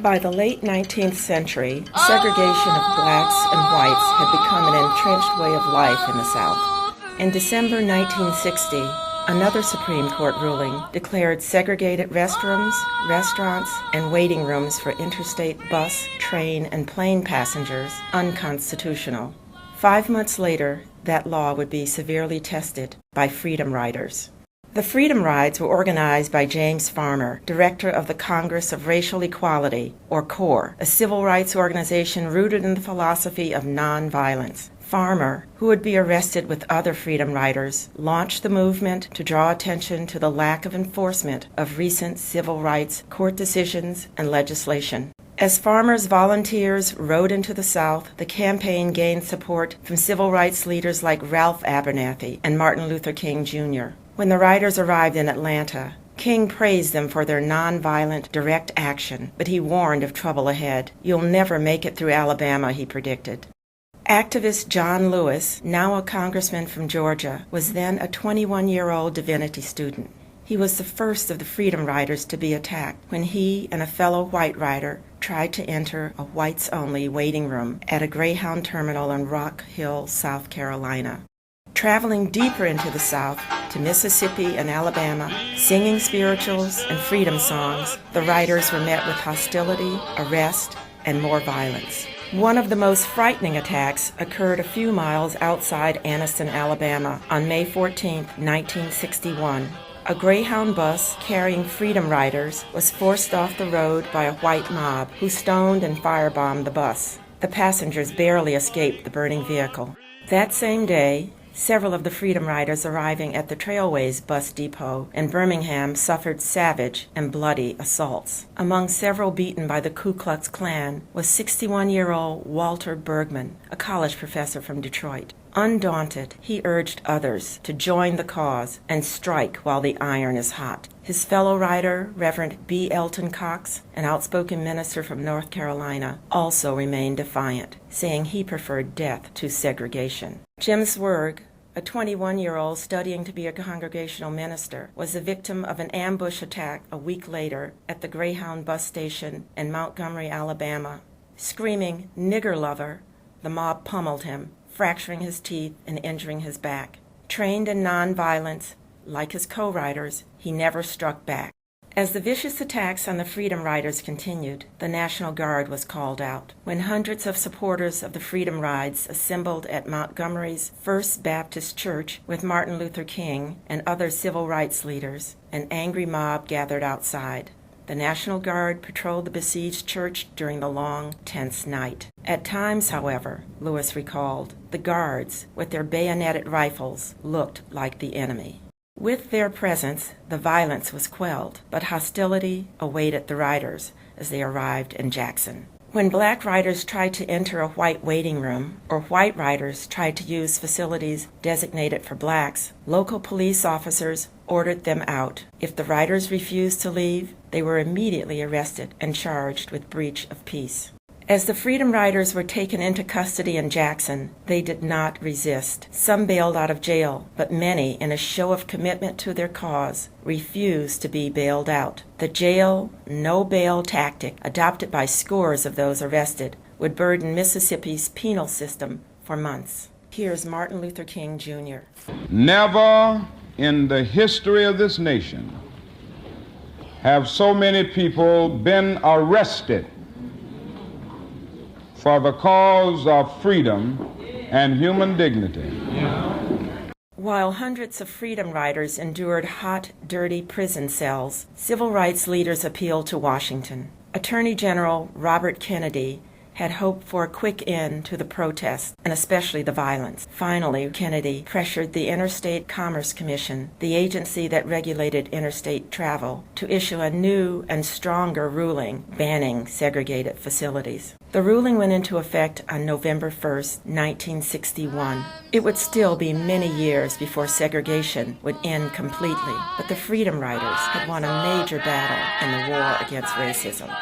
By the late 19th century, segregation of blacks and whites had become an entrenched way of life in the South. In December 1960, another Supreme Court ruling declared segregated restrooms, restaurants, and waiting rooms for interstate bus, train, and plane passengers unconstitutional. 5 months later, that law would be severely tested by Freedom Riders. The Freedom Rides were organized by James Farmer, director of the Congress of Racial Equality, or CORE, a civil rights organization rooted in the philosophy of nonviolence. Farmer, who would be arrested with other Freedom Riders, launched the movement to draw attention to the lack of enforcement of recent civil rights court decisions and legislation. As Farmer's volunteers rode into the South, the campaign gained support from civil rights leaders like Ralph Abernathy and Martin Luther King, Jr. When the riders arrived in Atlanta, King praised them for their nonviolent, direct action, but he warned of trouble ahead. "You'll never make it through Alabama," he predicted. Activist John Lewis, now a congressman from Georgia, was then a 21-year-old divinity student. He was the first of the Freedom Riders to be attacked when he and a fellow white rider tried to enter a whites-only waiting room at a Greyhound terminal in Rock Hill, South Carolina. Traveling deeper into the South, to Mississippi and Alabama, singing spirituals and freedom songs, the riders were met with hostility, arrest, and more violence. One of the most frightening attacks occurred a few miles outside Anniston, Alabama, on May 14, 1961. A Greyhound bus carrying Freedom Riders was forced off the road by a white mob who stoned and firebombed the bus. The passengers barely escaped the burning vehicle. That same day, several of the Freedom Riders arriving at the Trailways bus depot in Birmingham suffered savage and bloody assaults. Among several beaten by the Ku Klux Klan was 61-year-old Walter Bergman, a college professor from Detroit. Undaunted, he urged others to join the cause and strike while the iron is hot. His fellow rider, Reverend B. Elton Cox, an outspoken minister from North Carolina, also remained defiant, saying he preferred death to segregation. Jim Swerg, a 21-year-old studying to be a congregational minister, was the victim of an ambush attack a week later at the Greyhound bus station in Montgomery, Alabama. Screaming, "Nigger lover," the mob pummeled him, fracturing his teeth and injuring his back. Trained in nonviolence, like his co-riders, he never struck back. As the vicious attacks on the Freedom Riders continued, the National Guard was called out. When hundreds of supporters of the Freedom Rides assembled at Montgomery's First Baptist Church with Martin Luther King and other civil rights leaders, an angry mob gathered outside. The National Guard patrolled the besieged church during the long, tense night. At times, however, Lewis recalled, the guards, with their bayoneted rifles, looked like the enemy. With their presence, the violence was quelled, but hostility awaited the riders as they arrived in Jackson. When black riders tried to enter a white waiting room, or white riders tried to use facilities designated for blacks, local police officers ordered them out. If the riders refused to leave, they were immediately arrested and charged with breach of peace. As the Freedom Riders were taken into custody in Jackson, they did not resist. Some bailed out of jail, but many, in a show of commitment to their cause, refused to be bailed out. The jail, no bail tactic, adopted by scores of those arrested, would burden Mississippi's penal system for months. Here's Martin Luther King, Jr. Never in the history of this nation have so many people been arrested for the cause of freedom and human dignity. While hundreds of Freedom Riders endured hot, dirty prison cells, civil rights leaders appealed to Washington. Attorney General Robert Kennedy had hoped for a quick end to the protests, and especially the violence. Finally, Kennedy pressured the Interstate Commerce Commission, the agency that regulated interstate travel, to issue a new and stronger ruling banning segregated facilities. The ruling went into effect on November 1st, 1961. It would still be many years before segregation would end completely, but the Freedom Riders had won a major battle in the war against racism.